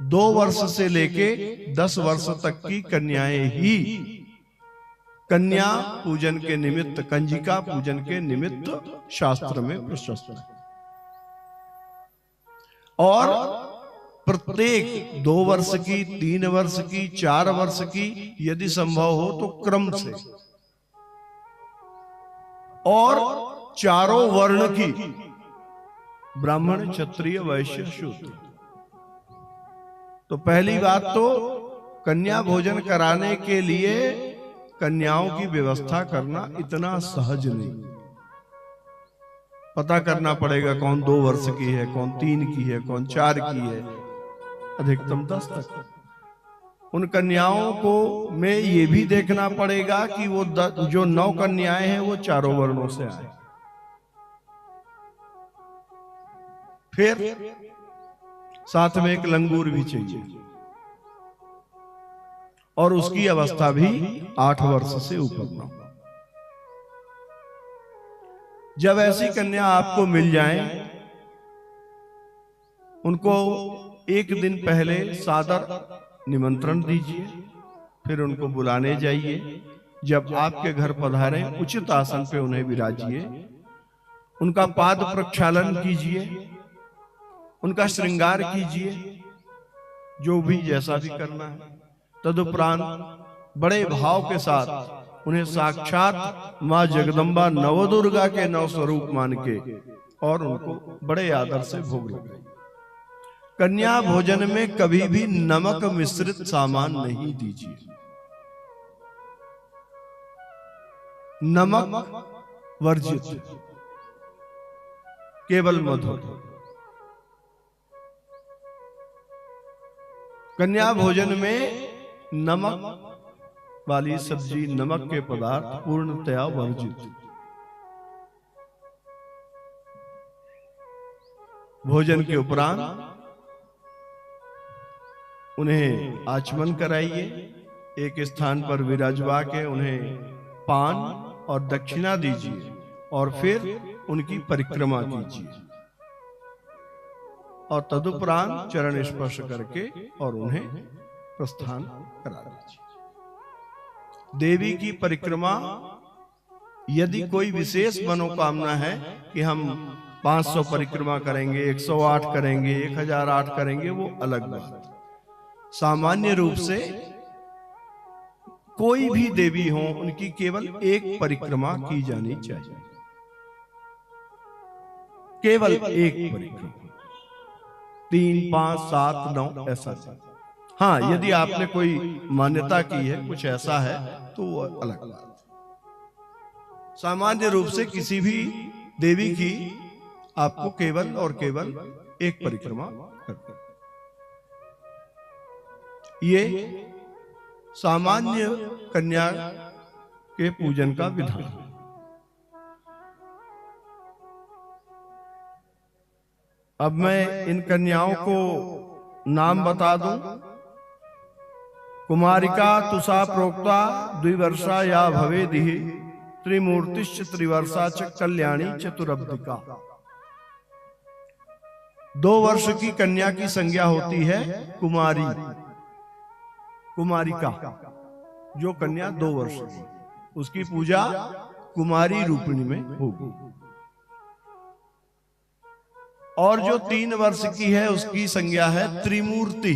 2 वर्ष से लेके 10 वर्ष तक की कन्याएं ही कन्या पूजन के निमित्त, कंजिका पूजन के निमित्त शास्त्र में प्रशस्त है। और प्रत्येक 2 वर्ष की, 3 वर्ष की, 4 वर्ष की, यदि संभव हो तो क्रम से, और चारों वर्ण की, ब्राह्मण, क्षत्रिय, वैश्य, शूद्र। तो पहली बात तो कन्या भोजन कराने के लिए कन्याओं की व्यवस्था करना इतना सहज नहीं। पता करना पड़ेगा कौन 2 वर्ष की है, कौन 3 की है, कौन 4 की है, अधिकतम 10 तक। उन कन्याओं को में ये भी देखना पड़ेगा कि वो जो 9 कन्याएं हैं वो चारों वर्णों से आए। फिर साथ में एक लंगूर भी चाहिए, और उसकी अवस्था भी 8 वर्ष से ऊपर न हो। जब ऐसी कन्या आपको मिल जाए, उनको एक दिन पहले सादर निमंत्रण दीजिए, फिर उनको बुलाने जाइए। जब आपके घर पधारे, उचित आसन पे उन्हें विराजिए, उनका पाद प्रक्षालन कीजिए, उनका श्रृंगार कीजिए, जो भी जैसा भी करना है। तदुपरांत बड़े भाव के साथ उन्हें साक्षात मां जगदम्बा नवदुर्गा के 9 स्वरूप मान के और उनको बड़े आदर से भोग लगाइए। कन्या भोजन में कभी भी नमक मिश्रित सामान नहीं दीजिए। नमक वर्जित, केवल मधुर। कन्या भोजन में नमक वाली सब्जी, नमक के पदार्थ पूर्णतया वर्जित। भोजन के उपरांत उन्हें आचमन कराइए, एक स्थान पर विराजवा के उन्हें पान और दक्षिणा दीजिए, और फिर उनकी परिक्रमा कीजिए, और तदुपरांत चरण स्पर्श करके और उन्हें प्रस्थान करा दीजिए। देवी की परिक्रमा, यदि कोई विशेष मनोकामना है कि हम 500 परिक्रमा करेंगे, 108 करेंगे, 1008 करेंगे, वो अलग बात। सामान्य रूप से कोई भी देवी हो, उनकी केवल एक परिक्रमा की जानी चाहिए, केवल एक परिक्रमा। 3, 5, 7, 9 ऐसा। हाँ, यदि आपने कोई मान्यता की है, कुछ ऐसा है, तो वो अलग बात। सामान्य रूप से किसी भी देवी की आपको केवल और केवल एक परिक्रमा करनी। ये सामान्य कन्या के पूजन का विधान है। अब मैं इन कन्याओं को नाम बता दूं। कुमारिका तुषा प्रोक्ता द्विवर्षा या भवेदिः, त्रिमूर्तिश्च त्रिवर्षा च कल्याणी चतुरब्धिका। 2 वर्ष की कन्या की संज्ञा होती है कुमारी, कुमारिका। जो कन्या 2 वर्ष की, उसकी पूजा कुमारी रूपिणी में होगी। और जो 3 वर्ष की है, उसकी संज्ञा है त्रिमूर्ति।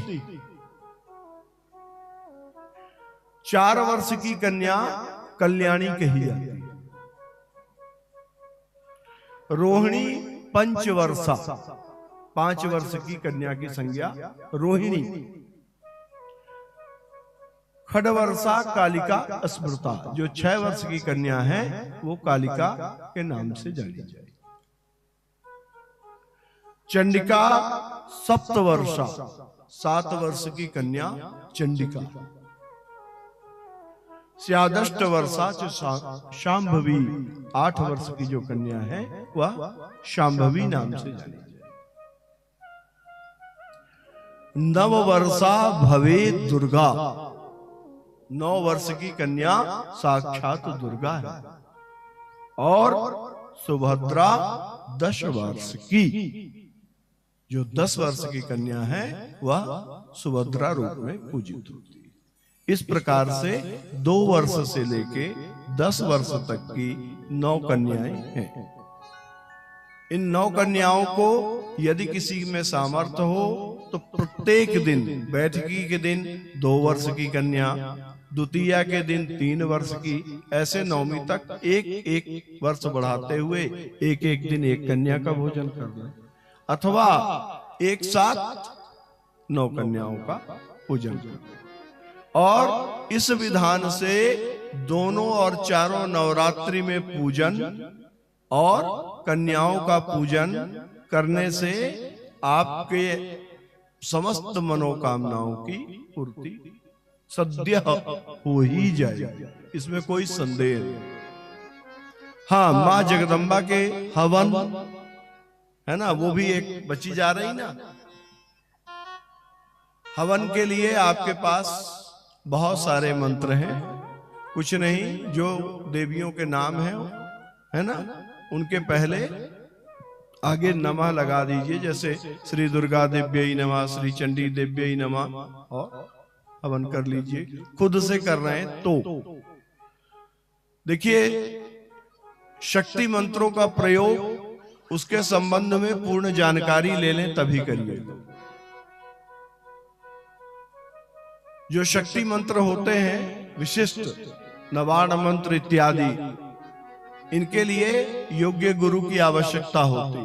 4 वर्ष की कन्या कल्याणी कही जाती है। रोहिणी पंचवर्षा, 5 वर्ष की कन्या की संज्ञा रोहिणी। खडवर्षा कालिका स्मृता, जो 6 वर्ष की कन्या है, वो कालिका के नाम से जानी जाए। चंडिका सप्तवर्षा, 7 वर्ष की कन्या चंडिका। स्यादष्ट वर्षा शांभवी, 8 वर्ष की जो कन्या है वह शांभवी नाम से जानी जाए। 9 वर्षा भवे दुर्गा, 9 वर्ष की कन्या साक्षात दुर्गा है। और सुभद्रा 10 वर्ष की, जो 10 वर्ष की कन्या है वह सुभद्रा रूप में पूजित होती है। इस प्रकार से 2 वर्ष से लेके 10 वर्ष तक की 9 कन्याएं हैं। इन 9 कन्याओं को यदि किसी में सामर्थ्य हो तो प्रत्येक दिन, बैठकी के दिन 2 वर्ष की कन्या, द्वितीया के दिन 3 वर्ष की, ऐसे नवमी तक एक वर्ष बढ़ाते हुए एक दिन एक कन्या का भोजन करना, अथवा एक साथ 9 कन्याओं का पूजन करना। और इस विधान से दोनों और चारों नवरात्रि में पूजन और कन्याओं का पूजन करने से आपके समस्त मनोकामनाओं की पूर्ति सद्य हो ही जाएगी, इसमें कोई संदेह नहीं। हाँ, माँ जगदम्बा के हवन है ना, वो भी एक बची जा रही ना। हवन के लिए आपके पास बहुत सारे मंत्र हैं, कुछ नहीं, जो देवियों के नाम है ना, उनके पहले आगे नमः लगा दीजिए। जैसे श्री दुर्गा देव्यै नमः, श्री चंडी देव्यै नमः, और हवन कर लीजिए। खुद से कर रहे हैं तो देखिए, शक्ति मंत्रों का प्रयोग उसके संबंध में पूर्ण जानकारी ले लें तभी करिए। जो शक्ति मंत्र होते हैं विशिष्ट, नवाण मंत्र इत्यादि, इनके लिए योग्य गुरु की आवश्यकता होती।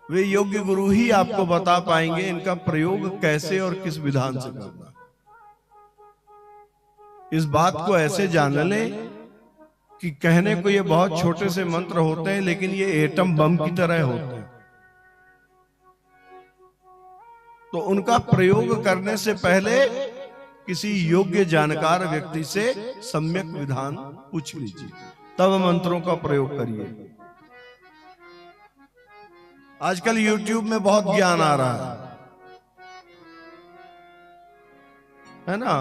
वे योग्य गुरु ही आपको बता पाएंगे इनका प्रयोग कैसे और किस विधान से करना। इस बात को ऐसे जान लें कि कहने को ये बहुत छोटे से मंत्र होते हैं, लेकिन ये एटम बम की तरह होते हैं। तो उनका प्रयोग करने से पहले किसी योग्य जानकार व्यक्ति से सम्यक विधान पूछ लीजिए, तब मंत्रों का प्रयोग करिए। आजकल YouTube में बहुत ज्ञान आ रहा है ना,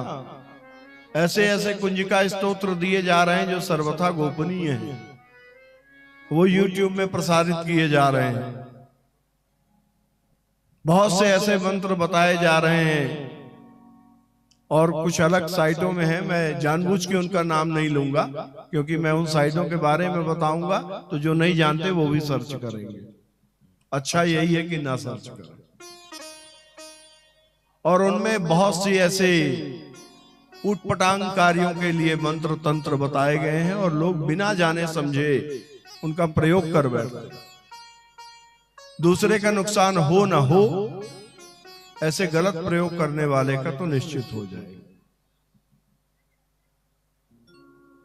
ऐसे ऐसे कुंजिका स्तोत्र दिए जा रहे हैं जो सर्वथा गोपनीय हैं, वो YouTube में प्रसारित किए जा रहे हैं। बहुत से ऐसे मंत्र बताए जा रहे हैं और कुछ अलग साइटों में है, मैं जानबूझ के उनका नाम नहीं लूंगा, क्योंकि मैं उन साइटों के बारे में बताऊंगा तो जो नहीं जानते वो भी सर्च करेंगे। अच्छा यही है कि ना सर्च करें। और उनमें बहुत सी ऐसे उटपटांग कार्यों के लिए मंत्र तंत्र बताए गए हैं और लोग बिना जाने समझे उनका प्रयोग कर बैठते। दूसरे का नुकसान हो ना हो, ऐसे गलत प्रयोग करने वाले का तो निश्चित हो जाएगा।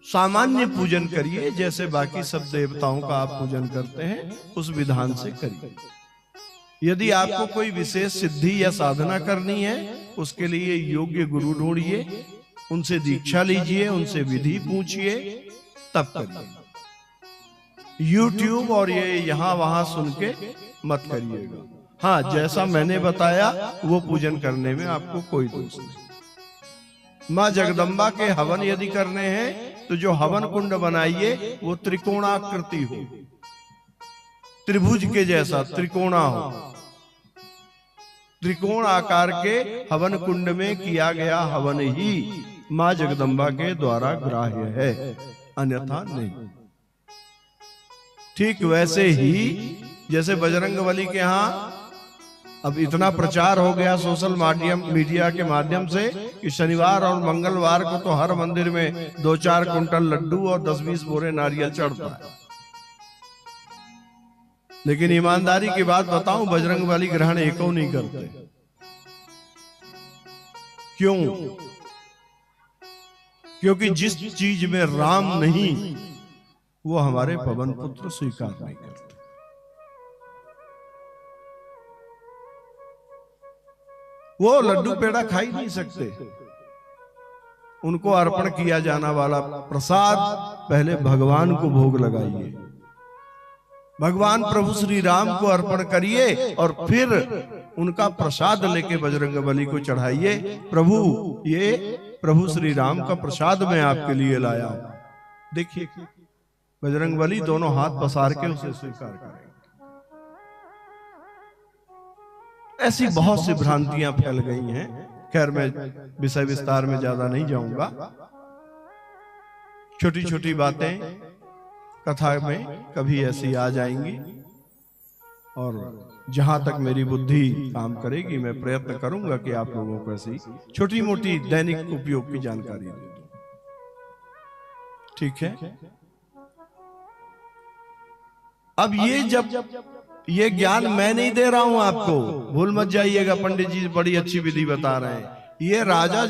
सामान्य पूजन करिए, जैसे बाकी सब देवताओं का आप पूजन करते हैं उस विधान से करिए। यदि आपको कोई विशेष सिद्धि या साधना करनी है, उसके लिए योग्य गुरु ढूंढिए, उनसे दीक्षा लीजिए, उनसे विधि पूछिए, तब करिए। YouTube और ये यहाँ वहां सुन के मत करिएगा। हाँ, जैसा मैंने बताया वो पूजन करने में आपको कोई दोष नहीं। माँ जगदम्बा के हवन यदि करने हैं तो जो हवन कुंड बनाइए वो त्रिकोणाकृति हो, त्रिभुज के जैसा त्रिकोणा हो। त्रिकोण आकार के हवन कुंड में किया गया हवन ही माँ जगदम्बा के द्वारा ग्राह्य है, अन्यथा नहीं। ठीक वैसे ही जैसे बजरंगबली के यहाँ अब इतना प्रचार हो गया सोशल मीडिया के माध्यम से कि शनिवार और मंगलवार को तो हर मंदिर में 2-4 कुंटल लड्डू और 10-20 बोरे नारियल चढ़ता है। लेकिन ईमानदारी की बात बताऊं, बजरंगबली ग्रहण एको नहीं करते। क्यों? क्योंकि जिस चीज में राम नहीं वो हमारे पवन पुत्र स्वीकार नहीं करते। वो लड्डू पेड़ा खा ही नहीं सकते। उनको अर्पण किया जाना वाला प्रसाद पहले भगवान को भोग लगाइए, भगवान प्रभु श्री राम को अर्पण करिए और फिर उनका प्रसाद लेके बजरंगबली को चढ़ाइए। प्रभु, ये प्रभु श्री राम का प्रसाद मैं आपके लिए लाया हूं। देखिए बजरंगबली दोनों हाथ पसार के उसे स्वीकार करेंगे। ऐसी बहुत सी भ्रांतियां फैल गई हैं। खैर मैं विषय विस्तार में ज्यादा नहीं जाऊंगा। छोटी छोटी बातें कथा में कभी ऐसी आ जाएंगी, और जहां तक मेरी बुद्धि काम करेगी मैं प्रयत्न करूंगा कि आप लोगों को ऐसी छोटी मोटी दैनिक उपयोग की जानकारी दे दूं। ठीक है। अब ये ज्ञान मैं नहीं दे रहा हूं आपको, भूल मत जाइएगा। पंडित जी बड़ी अच्छी विधि बता रहे हैं। ये राजा